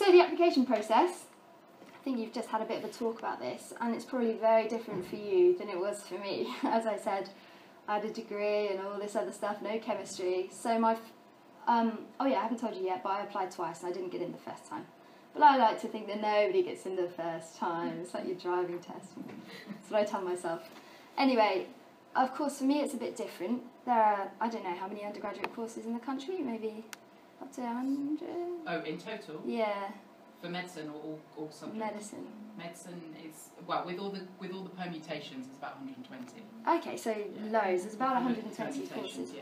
So the application process, I think you've just had a bit of a talk about this, and it's probably very different for you than it was for me. As I said, I had a degree and all this other stuff, no chemistry. So my, oh yeah, I haven't told you yet, but I applied twice and I didn't get in the first time. But I like to think that nobody gets in the first time. It's like your driving test. That's what I tell myself. Anyway, of course, for me it's a bit different. There are, I don't know how many undergraduate courses in the country, maybe up to 100? Oh, in total? Yeah. For medicine or all subjects? Medicine. Medicine is, well, with all the permutations, it's about 120. Okay, so loads. There's about 120 courses. Yeah.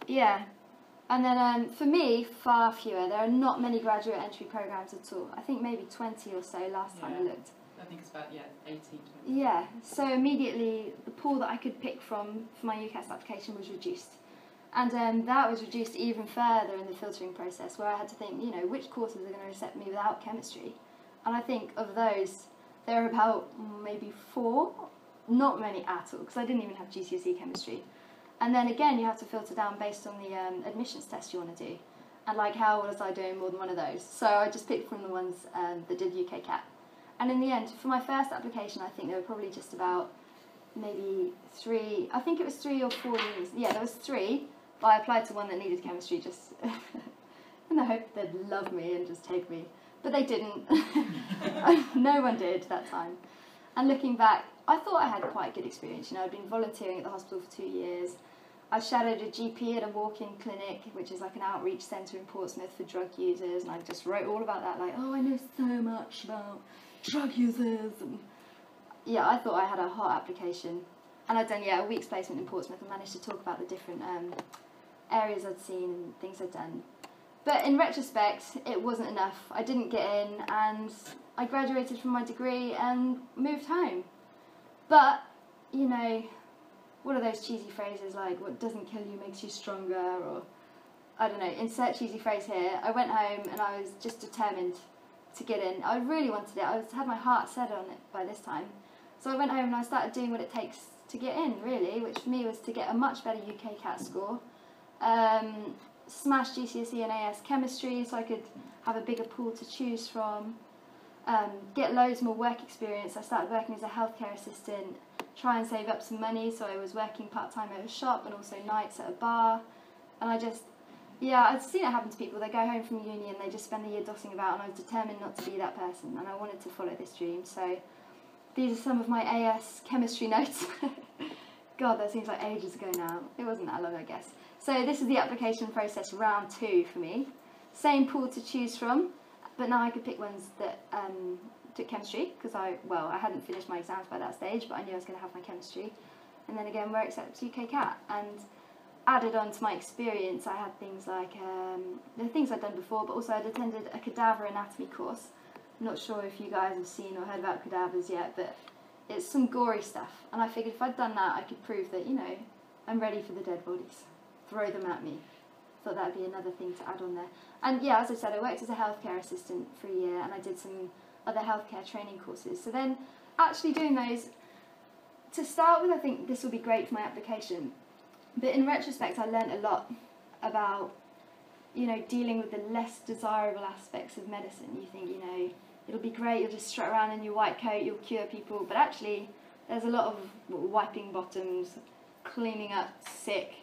Yeah. And then for me, far fewer. There are not many graduate entry programs at all. I think maybe 20 or so last time I looked. I think it's about, 18, 20. Yeah, so immediately the pool that I could pick from for my UCAS application was reduced. And that was reduced even further in the filtering process, where I had to think, you know, which courses are going to accept me without chemistry? And I think of those, there are about maybe 4, not many at all, because I didn't even have GCSE chemistry. And then again, you have to filter down based on the admissions test you want to do. And like, how was I doing more than one of those? So I just picked from the ones that did UK CAT. And in the end, for my first application, I think there were probably just about maybe 3, I think it was 3 or 4 years. Yeah, there was 3, but I applied to one that needed chemistry just in the hope they'd love me and just take me. But they didn't. No one did that time. And looking back, I thought I had quite a good experience. You know, I'd been volunteering at the hospital for 2 years. I shadowed a GP at a walk-in clinic, which is like an outreach centre in Portsmouth for drug users, and I just wrote all about that, like, oh, I know so much about drug users. And yeah, I thought I had a hot application. And I'd done, a week's placement in Portsmouth and managed to talk about the different areas I'd seen and things I'd done. But in retrospect, it wasn't enough. I didn't get in, and I graduated from my degree and moved home. But, you know, what are those cheesy phrases like, what doesn't kill you makes you stronger, or, I don't know, insert cheesy phrase here. I went home and I was just determined to get in. I really wanted it. I had my heart set on it by this time. So I went home and I started doing what it takes to get in, really, which for me was to get a much better UK CAT score, smash GCSE and AS chemistry so I could have a bigger pool to choose from, get loads more work experience. I started working as a healthcare assistant, try and save up some money, so I was working part-time at a shop and also nights at a bar. And I just, I'd seen it happen to people. They go home from uni and they just spend the year dossing about, and I was determined not to be that person, and I wanted to follow this dream. So these are some of my AS chemistry notes. God, that seems like ages ago now. It wasn't that long, I guess. So this is the application process round 2 for me. Same pool to choose from, but now I could pick ones that took chemistry, because I hadn't finished my exams by that stage, but I knew I was going to have my chemistry. And then again, where it accepts UK CAT. And added on to my experience, I had things like, the things I'd done before, but also I'd attended a cadaver anatomy course. I'm not sure if you guys have seen or heard about cadavers yet, but it's some gory stuff. And I figured if I'd done that, I could prove that, you know, I'm ready for the dead bodies. Throw them at me. Thought that'd be another thing to add on there. And yeah, as I said, I worked as a healthcare assistant for a year, and I did some other healthcare training courses. So then, actually doing those, to start with, I think this will be great for my application. But in retrospect, I learnt a lot about, you know, dealing with the less desirable aspects of medicine. You think, you know, it'll be great, you'll just strut around in your white coat, you'll cure people, but actually there's a lot of wiping bottoms, cleaning up sick,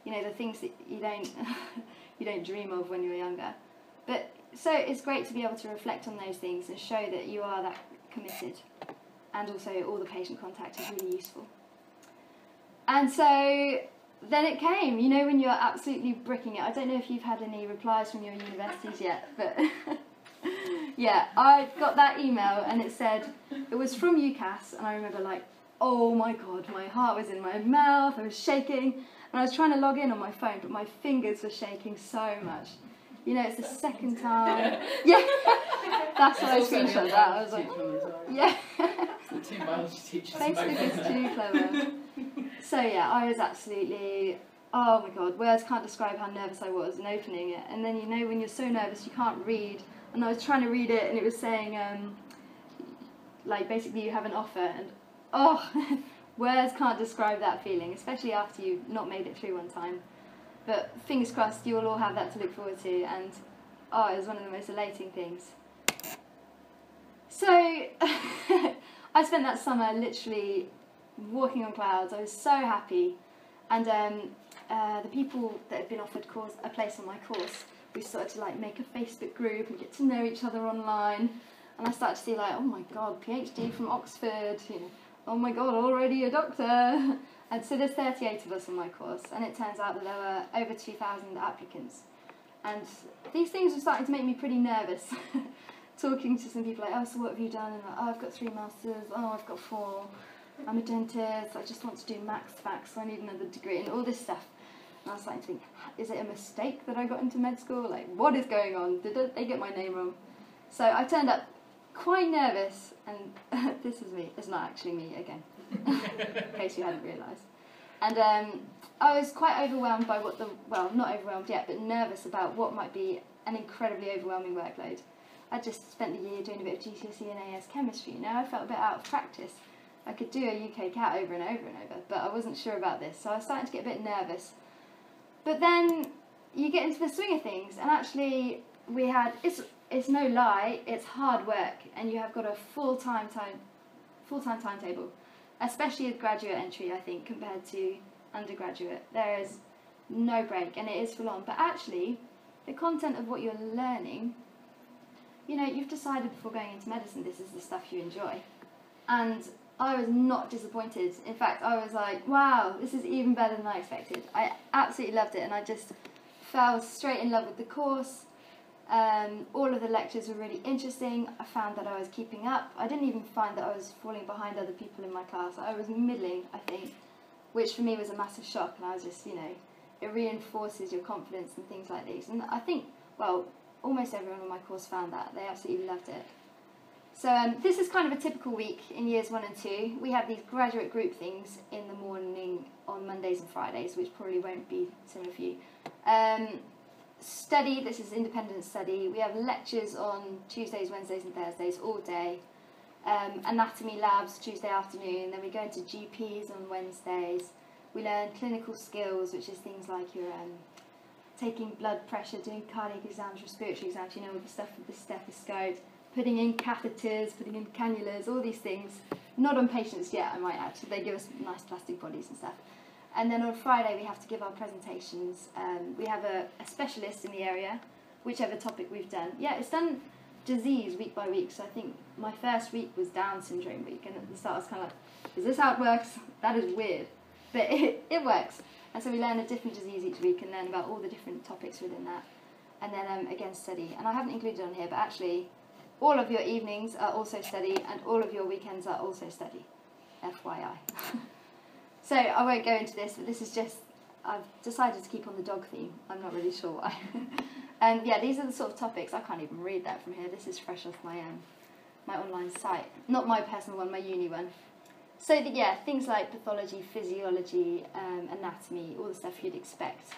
you know, the things that you don't dream of when you're younger. But so it's great to be able to reflect on those things and show that you are that committed, and also all the patient contact is really useful. And so then it came, you know, when you're absolutely bricking it. I don't know if you've had any replies from your universities yet, but yeah, I got that email and it said, it was from UCAS, and I remember like, oh my God, my heart was in my mouth, I was shaking, and I was trying to log in on my phone, but my fingers were shaking so much. You know, it's the second time. Yeah, that's why I screenshot that. I was like, yeah. The 2 biology teachers. Facebook is too clever. So yeah, I was absolutely, oh my God, words can't describe how nervous I was in opening it. And then, you know, when you're so nervous you can't read, and I was trying to read it and it was saying, like, basically you have an offer, and oh, words can't describe that feeling, especially after you've not made it through one time. But fingers crossed, you will all have that to look forward to, and oh, it was one of the most elating things. So I spent that summer literally walking on clouds. I was so happy, and the people that had been offered a place on my course, we started to like make a Facebook group and get to know each other online. And I started to see like, oh my god, PhD from Oxford, you know, oh my god, already a doctor. And so there's 38 of us on my course, and it turns out that there were over 2,000 applicants. And these things were starting to make me pretty nervous. Talking to some people like, oh, so what have you done? And like, oh, I've got 3 masters, oh, I've got 4, I'm a dentist, I just want to do max facts, so I need another degree, and all this stuff. And I was starting to think, is it a mistake that I got into med school? Like, what is going on? Did they get my name wrong? So I turned up quite nervous, and this is me, it's not actually me again, in case you hadn't realised. And I was quite overwhelmed by not overwhelmed yet, but nervous about what might be an incredibly overwhelming workload. I just spent the year doing a bit of GCSE and AS chemistry, you know, I felt a bit out of practice. I could do a UK CAT over and over and over, but I wasn't sure about this, so I was starting to get a bit nervous. But then you get into the swing of things, and actually it's no lie, it's hard work, and you have got a full-time timetable, especially with graduate entry, I think, compared to undergraduate. There is no break, and it is full on. But actually, the content of what you're learning, you know, you've decided before going into medicine this is the stuff you enjoy. And I was not disappointed. In fact, I was like, wow, this is even better than I expected. I absolutely loved it, and I just fell straight in love with the course. All of the lectures were really interesting. I found that I was keeping up. I didn't even find that I was falling behind other people in my class. I was middling, I think, which for me was a massive shock, and I was just, you know, it reinforces your confidence and things like these. And I think, well, almost everyone on my course found that. They absolutely loved it. So this is kind of a typical week in years 1 and 2. We have these graduate group things in the morning on Mondays and Fridays, which probably won't be similar for you. Study, this is independent study. We have lectures on Tuesdays, Wednesdays and Thursdays all day. Anatomy labs Tuesday afternoon. Then we go into GPs on Wednesdays. We learn clinical skills, which is things like your taking blood pressure, doing cardiac exams, respiratory exams, you know, all the stuff with the stethoscope, putting in catheters, putting in cannulas, all these things. Not on patients yet, I might add. So they give us nice plastic bodies and stuff. And then on Friday we have to give our presentations. We have a specialist in the area, whichever topic we've done. Yeah, it's done disease week by week. So I think my first week was Down syndrome week, and at the start I was kind of like, is this how it works? That is weird. But it works. And so we learn a different disease each week and learn about all the different topics within that. And then again, study. And I haven't included on here, but actually all of your evenings are also study, and all of your weekends are also study. FYI. So I won't go into this, but this is just, I've decided to keep on the dog theme. I'm not really sure why. And yeah, these are the sort of topics, I can't even read that from here. This is fresh off my online site. Not my personal one, my uni one. So yeah, things like pathology, physiology, anatomy, all the stuff you'd expect.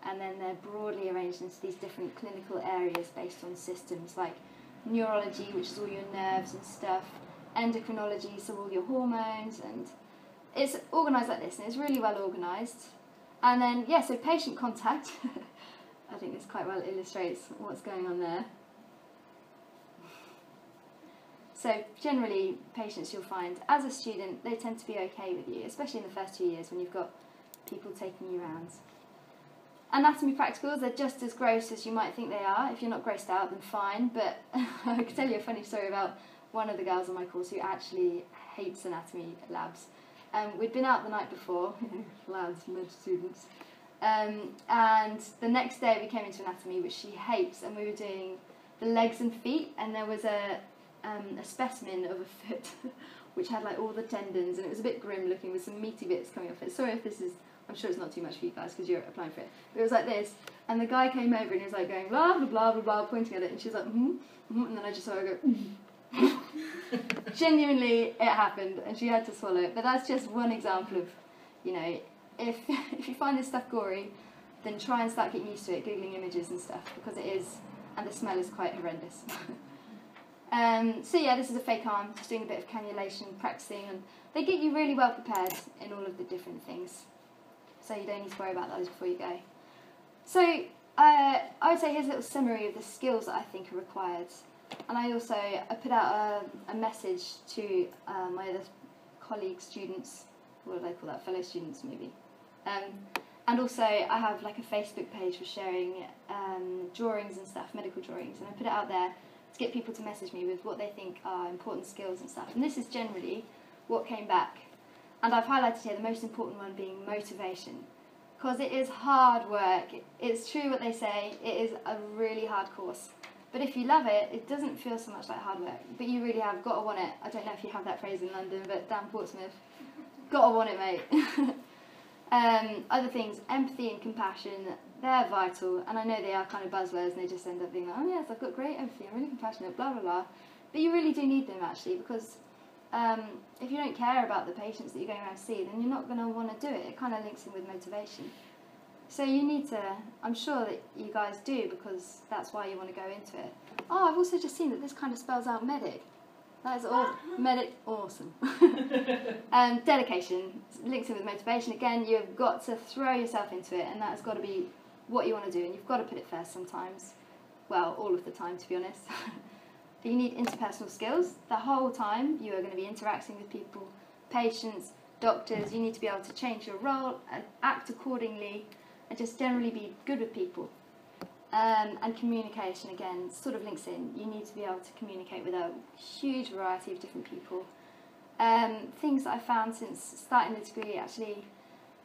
And then they're broadly arranged into these different clinical areas based on systems like neurology, which is all your nerves and stuff, endocrinology, so all your hormones, and it's organised like this, and it's really well organised. And then, yeah, so patient contact, I think this quite well illustrates what's going on there. So generally, patients you'll find, as a student, they tend to be okay with you, especially in the first 2 years when you've got people taking you round. Anatomy practicals, they're just as gross as you might think they are. If you're not grossed out, then fine. But I can tell you a funny story about one of the girls on my course who actually hates anatomy labs. We'd been out the night before, lads, med students, and the next day we came into anatomy, which she hates, and we were doing the legs and feet, and there was a specimen of a foot which had like all the tendons, and it was a bit grim looking with some meaty bits coming off it. Sorry if this is, I'm sure it's not too much for you guys because you're applying for it, but it was like this, and the guy came over and he was like going blah blah blah blah blah, pointing at it, and she was like and then I just saw her go Genuinely it happened, and she had to swallow it. But that's just one example of, you know, if you find this stuff gory, then try and start getting used to it, googling images and stuff, because it is, and the smell is quite horrendous. So yeah, this is a fake arm, just doing a bit of cannulation, practicing, and they get you really well prepared in all of the different things, so you don't need to worry about those before you go. So I would say here's a little summary of the skills that I think are required. I also put out a message to my other colleague students, what do they call that, fellow students maybe. And also I have like a Facebook page for sharing drawings and stuff, medical drawings, and I put it out there to get people to message me with what they think are important skills and stuff. And this is generally what came back. And I've highlighted here the most important one being motivation. Because it is hard work. It's true what they say, it is a really hard course. But if you love it, it doesn't feel so much like hard work. But you really have got to want it. I don't know if you have that phrase in London, but down Portsmouth, got to want it, mate. Other things, empathy and compassion, they're vital. And I know they are kind of buzzwords and they just end up being like, oh yes, I've got great empathy, I'm really compassionate, blah, blah, blah. But you really do need them actually, because if you don't care about the patients that you're going around to see, then you're not going to want to do it. It kind of links in with motivation. So you need to, I'm sure that you guys do, because that's why you want to go into it. Oh, I've also just seen that this kind of spells out medic. That is awesome. Medic, awesome. Dedication links in with motivation. Again, you've got to throw yourself into it, and that's got to be what you want to do, and you've got to put it first sometimes. Well, all of the time, to be honest. You need interpersonal skills. The whole time you are going to be interacting with people, patients, doctors. You need to be able to change your role, act accordingly, and just generally be good with people. And communication, again, sort of links in. You need to be able to communicate with a huge variety of different people. Things that I found since starting the degree, actually,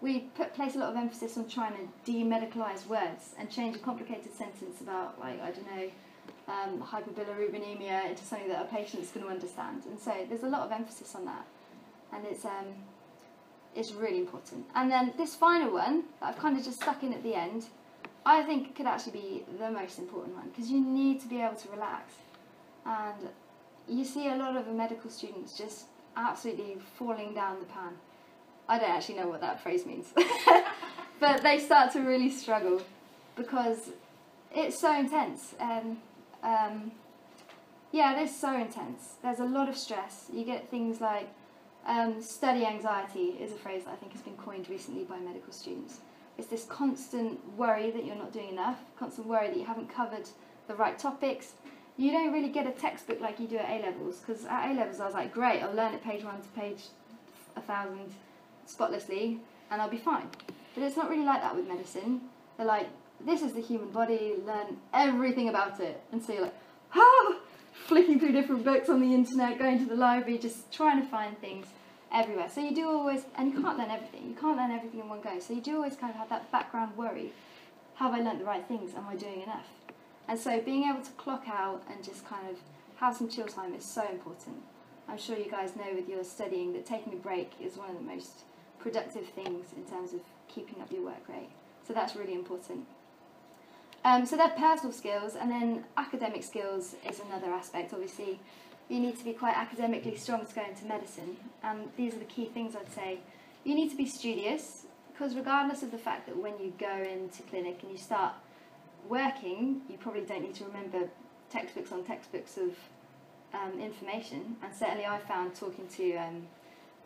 we place a lot of emphasis on trying to demedicalise words and change a complicated sentence about, like, I don't know, hyperbilirubinemia into something that a patient's going to understand. And so there's a lot of emphasis on that. And it's really important. And then this final one, that I've kind of just stuck in at the end, I think could actually be the most important one, because you need to be able to relax. And you see a lot of medical students just absolutely falling down the pan. I don't actually know what that phrase means. But they start to really struggle because it's so intense. Yeah, it is so intense. There's a lot of stress. You get things like study anxiety is a phrase that I think has been coined recently by medical students. It's this constant worry that you're not doing enough, constant worry that you haven't covered the right topics. You don't really get a textbook like you do at A-levels, because at A-levels I was like, great, I'll learn it page 1 to page 1,000 spotlessly, and I'll be fine. But it's not really like that with medicine. They're like, this is the human body, learn everything about it. And so you're like, flicking through different books on the internet, going to the library, just trying to find things everywhere. So you do always, and you can't learn everything. You can't learn everything in one go. So you do always kind of have that background worry. Have I learnt the right things? Am I doing enough? And so being able to clock out and just kind of have some chill time is so important. I'm sure you guys know with your studying that taking a break is one of the most productive things in terms of keeping up your work rate. So that's really important. So they're personal skills, and then academic skills is another aspect. Obviously, you need to be quite academically strong to go into medicine, and these are the key things I'd say. You need to be studious, because regardless of the fact that when you go into clinic and you start working, you probably don't need to remember textbooks on textbooks of information, and certainly I found talking to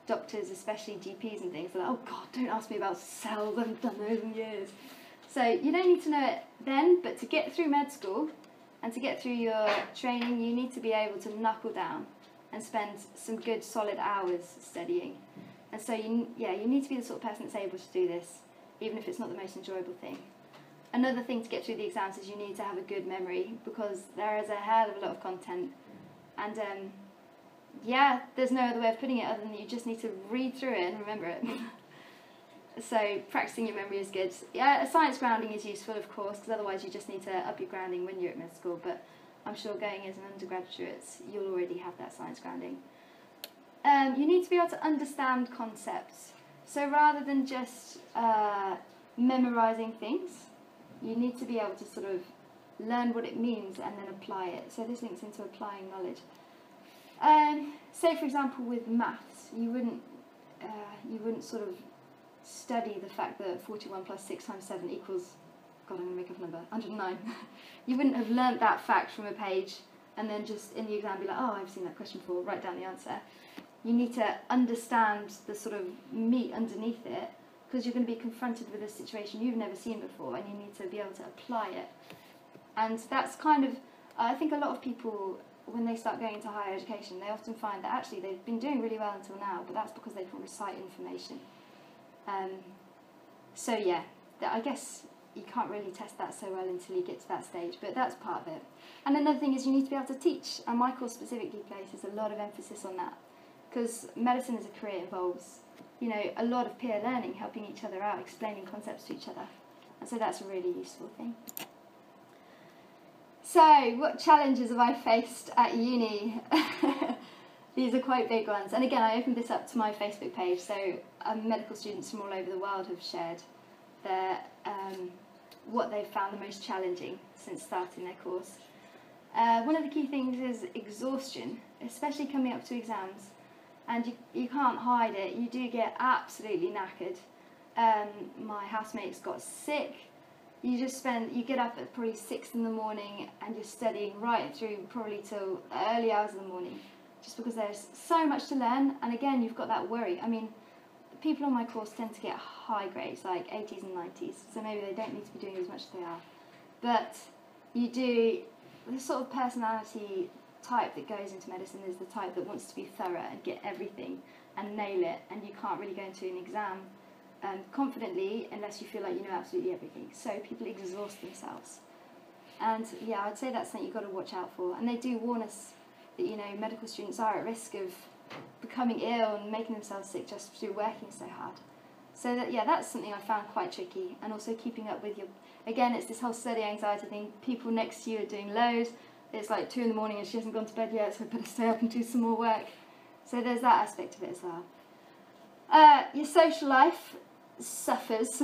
doctors, especially GPs and things, they're like, oh God, don't ask me about cells, I haven't done those in years. So you don't need to know it then, but to get through med school and to get through your training, you need to be able to knuckle down and spend some good solid hours studying. And so you need to be the sort of person that's able to do this, even if it's not the most enjoyable thing. Another thing to get through the exams is you need to have a good memory, because there is a hell of a lot of content. And yeah, there's no other way of putting it other than you just need to read through it and remember it. So practicing your memory is good. Yeah, a science grounding is useful, of course, because otherwise you just need to up your grounding when you're at med school. But I'm sure going as an undergraduate, you'll already have that science grounding. You need to be able to understand concepts. So rather than just memorising things, you need to be able to sort of learn what it means and then apply it. So this links into applying knowledge. Say, for example, with maths, you wouldn't sort of study the fact that 41 plus 6 times 7 equals, God, I'm going to make up a number, 109. You wouldn't have learnt that fact from a page and then just in the exam be like, oh, I've seen that question before, write down the answer. You need to understand the sort of meat underneath it, because you're going to be confronted with a situation you've never seen before, and you need to be able to apply it. And that's kind of, I think a lot of people, when they start going into higher education, they often find that actually they've been doing really well until now, but that's because they can recite information. So yeah, I guess you can't really test that so well until you get to that stage, but that's part of it. And another thing is you need to be able to teach, and my course specifically places a lot of emphasis on that, because medicine as a career involves, you know, a lot of peer learning, helping each other out, explaining concepts to each other, and so that's a really useful thing. So, what challenges have I faced at uni? These are quite big ones. And again, I opened this up to my Facebook page, so medical students from all over the world have shared their, what they've found the most challenging since starting their course. One of the key things is exhaustion, especially coming up to exams. And you can't hide it, you do get absolutely knackered. My housemates got sick. You get up at probably 6 in the morning and you're studying right through probably till early hours in the morning, just because there's so much to learn. And again, you've got that worry. I mean, people on my course tend to get high grades, like 80s and 90s, so maybe they don't need to be doing as much as they are. But you do, the sort of personality type that goes into medicine is the type that wants to be thorough and get everything and nail it, and you can't really go into an exam confidently unless you feel like you know absolutely everything. So people exhaust themselves, and yeah, I'd say that's something you've got to watch out for. And they do warn us that, you know, medical students are at risk of becoming ill and making themselves sick just through working so hard. So that, yeah, that's something I found quite tricky. And also keeping up with your, again, it's this whole study anxiety thing. People next to you are doing loads. It's like 2 in the morning and she hasn't gone to bed yet, so I better stay up and do some more work. So there's that aspect of it as well. Your social life suffers,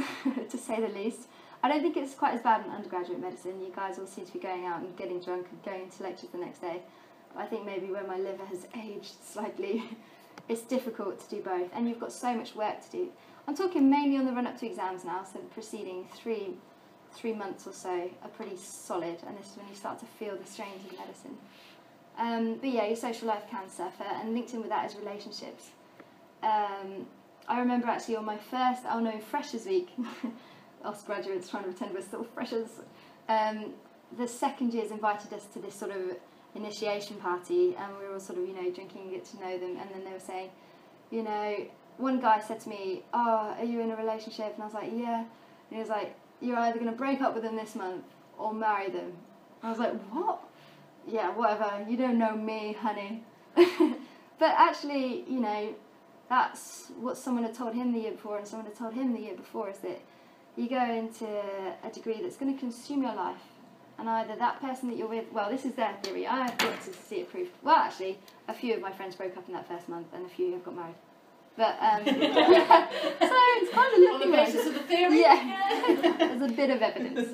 to say the least. I don't think it's quite as bad in undergraduate medicine. You guys all seem to be going out and getting drunk and going to lectures the next day. But I think maybe where my liver has aged slightly, it's difficult to do both. And you've got so much work to do. I'm talking mainly on the run-up to exams now, so the preceding three months or so are pretty solid, and this is when you start to feel the strains of medicine. But yeah, your social life can suffer, and linked in with that is relationships. I remember actually on my first, Freshers Week, us graduates trying to pretend we're still freshers, the second years invited us to this sort of initiation party, and we were all sort of, you know, drinking and get to know them, and then they were saying, you know, one guy said to me, "Oh, are you in a relationship?" And I was like, "Yeah." And he was like, "You're either going to break up with them this month or marry them." I was like, "What?" "Yeah, whatever, you don't know me, honey." But actually, you know, that's what someone had told him the year before, and someone had told him the year before, is that you go into a degree that's going to consume your life. And either that person that you're with, well, this is their theory, I have got to see it proved. Well, actually, a few of my friends broke up in that first month, and a few have got married. But, yeah, so it's kind of looking on the basis of the theory? Yeah, there's a bit of evidence.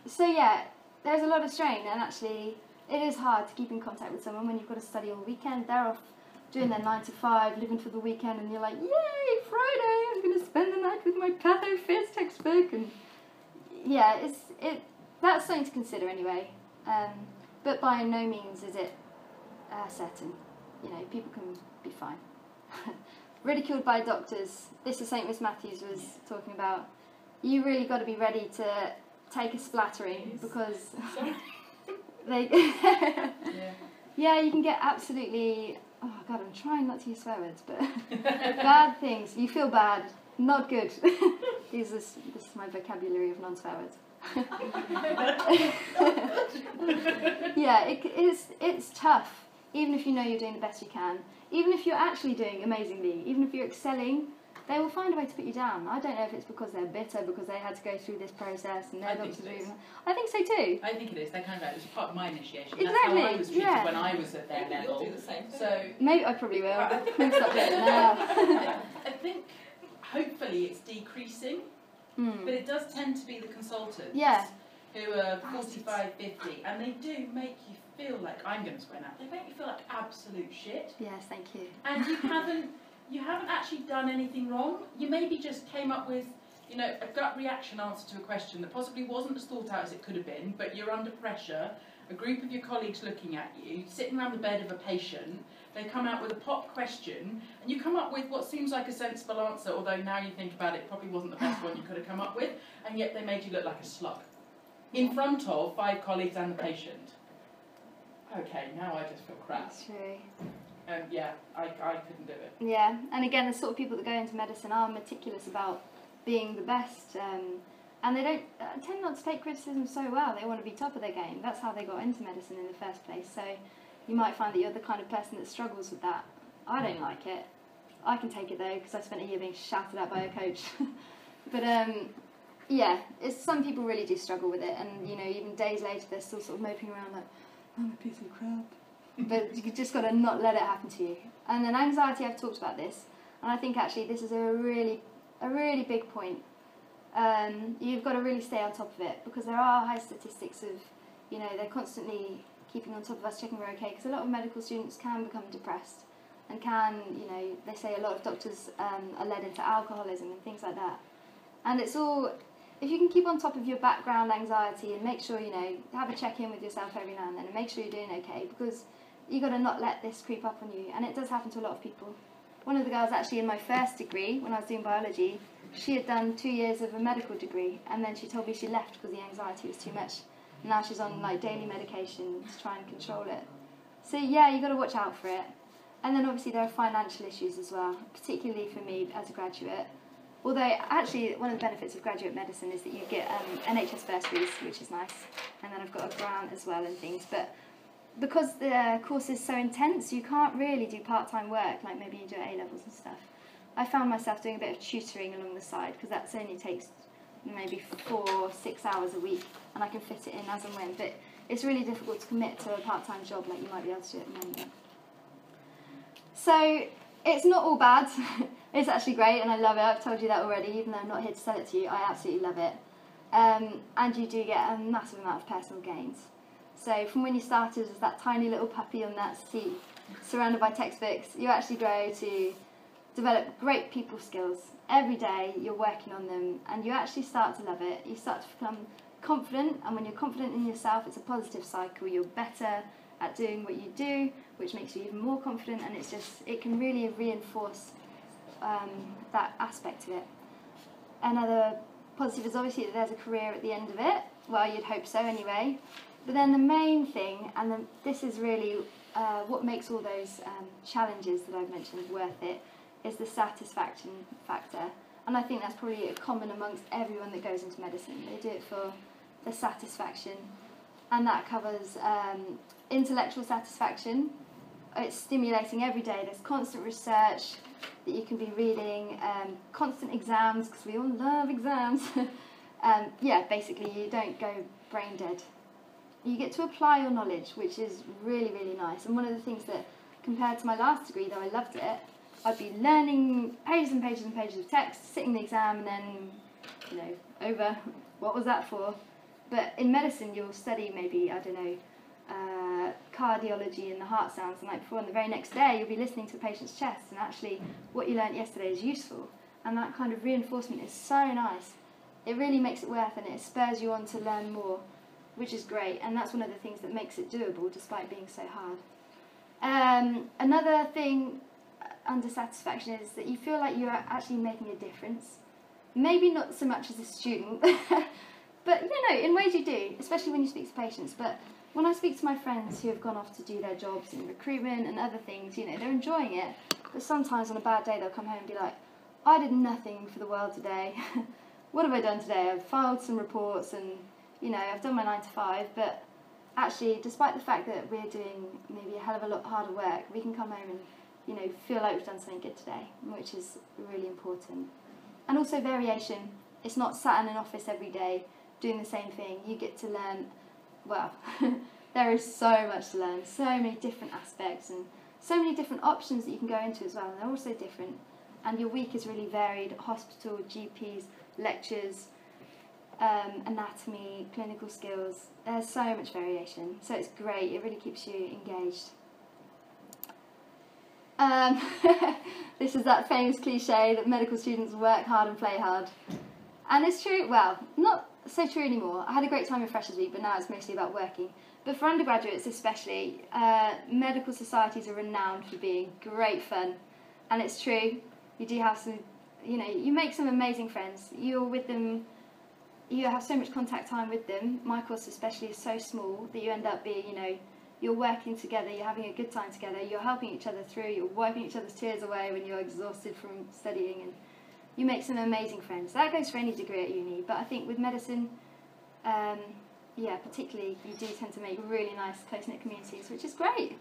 So yeah, there's a lot of strain, and actually it is hard to keep in contact with someone when you've got to study all weekend. They're off doing their 9 to 5, living for the weekend, and you're like, yay, Friday, I'm going to spend the night with my Patho Phys textbook. And yeah, that's something to consider anyway. But by no means is it certain. You know, people can be fine. Ridiculed by doctors. This is something Miss Matthews was talking about. You really got to be ready to take a splattering, because they yeah, you can get absolutely, oh god, I'm trying not to use swear words, but bad things. You feel bad, not good. This is my vocabulary of non-swear words. Yeah, it's tough, even if you know you're doing the best you can. Even if you're actually doing amazingly, even if you're excelling, they will find a way to put you down. I don't know if it's because they're bitter, because they had to go through this process and they're not doing. I think so too. I think it is. They kind of, it was part of my initiation. Exactly. That's how I was treated when I was at their level. You'll do the same thing. So maybe I probably will. Maybe stop doing it now. I think hopefully it's decreasing, but it does tend to be the consultants who are 45, 50, and they do make you feel like, I'm going to swear now, they make you feel like absolute shit. Yes, thank you. And you haven't actually done anything wrong. You maybe just came up with, you know, a gut reaction answer to a question that possibly wasn't as thought out as it could have been, but you're under pressure, a group of your colleagues looking at you, sitting around the bed of a patient, they come out with a pop question, and you come up with what seems like a sensible answer, although now you think about it, probably wasn't the best one you could have come up with, and yet they made you look like a slug. in front of 5 colleagues and the patient. Okay, now I just feel crap. That's true. Yeah, I couldn't do it. Yeah, and again, the sort of people that go into medicine are meticulous about being the best, and they don't tend not to take criticism so well. They want to be top of their game. That's how they got into medicine in the first place. So you might find that you're the kind of person that struggles with that. I don't like it. I can take it though, because I spent a year being shouted at by a coach. But yeah, some people really do struggle with it, and you know, even days later they're still sort of moping around like, I'm a piece of crap. But you've just got to not let it happen to you. And then anxiety, I've talked about this, and I think actually this is a really big point. You've got to really stay on top of it, because there are high statistics of, you know, they're constantly keeping on top of us, checking we're okay, because a lot of medical students can become depressed, and can, you know, they say a lot of doctors are led into alcoholism and things like that. And it's all, if you can keep on top of your background anxiety and make sure, you know, have a check-in with yourself every now and then and make sure you're doing okay, because you've got to not let this creep up on you, and it does happen to a lot of people. One of the girls actually in my first degree, when I was doing biology, she had done 2 years of a medical degree, and then she told me she left because the anxiety was too much. And now she's on like daily medication to try and control it. So yeah, you've got to watch out for it. And then obviously there are financial issues as well, particularly for me as a graduate. Although actually one of the benefits of graduate medicine is that you get NHS bursaries, which is nice, and then I've got a grant as well and things. But because the course is so intense, you can't really do part-time work like maybe you do at A-levels and stuff. I found myself doing a bit of tutoring along the side, because that only takes maybe 4 or 6 hours a week, and I can fit it in as and when. But it's really difficult to commit to a part-time job like you might be able to do at the moment. So it's not all bad. It's actually great, and I love it. I've told you that already, even though I'm not here to sell it to you. I absolutely love it. And you do get a massive amount of personal gains. So from when you started as that tiny little puppy on that seat, surrounded by textbooks, you actually grow to develop great people skills. Every day you're working on them, and you actually start to love it. You start to become confident, and when you're confident in yourself, it's a positive cycle. You're better at doing what you do, which makes you even more confident, and it can really reinforce that aspect of it. Another positive is obviously that there's a career at the end of it. Well, you'd hope so anyway. But then the main thing, and this is really what makes all those challenges that I've mentioned worth it, is the satisfaction factor. And I think that's probably common amongst everyone that goes into medicine. They do it for the satisfaction. And that covers intellectual satisfaction. It's stimulating every day. There's constant research that you can be reading, constant exams, because we all love exams. Yeah, basically you don't go brain dead. You get to apply your knowledge, which is really, really nice. And one of the things that, compared to my last degree, though I loved it, I'd be learning pages and pages and pages of text, sitting the exam, and then, you know, over. What was that for? But in medicine, you'll study maybe, I don't know, cardiology and the heart sounds the night before, and the very next day you'll be listening to the patient's chest, and actually what you learnt yesterday is useful. And that kind of reinforcement is so nice. It really makes it worth it, and it spurs you on to learn more, which is great. And that's one of the things that makes it doable despite being so hard. Another thing under satisfaction is that you feel like you're actually making a difference. Maybe not so much as a student, but you know, in ways you do, especially when you speak to patients. But when I speak to my friends who have gone off to do their jobs in recruitment and other things, you know, they're enjoying it. But sometimes on a bad day they'll come home and be like, I did nothing for the world today. What have I done today? I've filed some reports and, you know, I've done my 9 to 5, but actually, despite the fact that we're doing maybe a hell of a lot harder work, we can come home and, you know, feel like we've done something good today, which is really important. And also variation. It's not sat in an office every day doing the same thing. You get to learn, well, there is so much to learn, so many different aspects and so many different options that you can go into as well, and they're also different. And your week is really varied: hospital, GPs, lectures, anatomy, clinical skills. There's so much variation, so it's great. It really keeps you engaged. This is that famous cliche that medical students work hard and play hard. And it's true, well, not so true anymore. I had a great time in Freshers Week, but now it's mostly about working. But for undergraduates especially, medical societies are renowned for being great fun. And it's true, you do have some, you know, you make some amazing friends. You're with them you have so much contact time with them. My course especially is so small that you end up being, you're working together, you're having a good time together, you're helping each other through, you're wiping each other's tears away when you're exhausted from studying, and you make some amazing friends. That goes for any degree at uni, but I think with medicine, particularly, you do tend to make really nice, close-knit communities, which is great.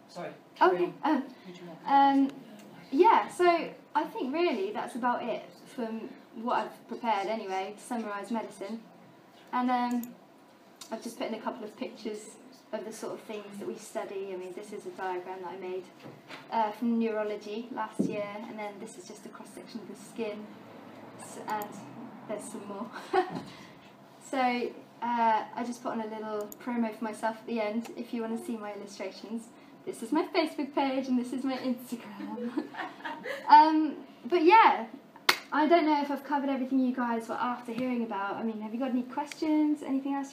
Sorry. Okay. So I think really that's about it from what I've prepared anyway, to summarise medicine. And I've just put in a couple of pictures of the sort of things that we study. I mean, this is a diagram that I made from neurology last year, and then this is just a cross-section of the skin, and there's some more. So I just put on a little promo for myself at the end, if you want to see my illustrations. This is my Facebook page, and this is my Instagram. But yeah, I don't know if I've covered everything you guys were after hearing about. I mean, have you got any questions? Anything else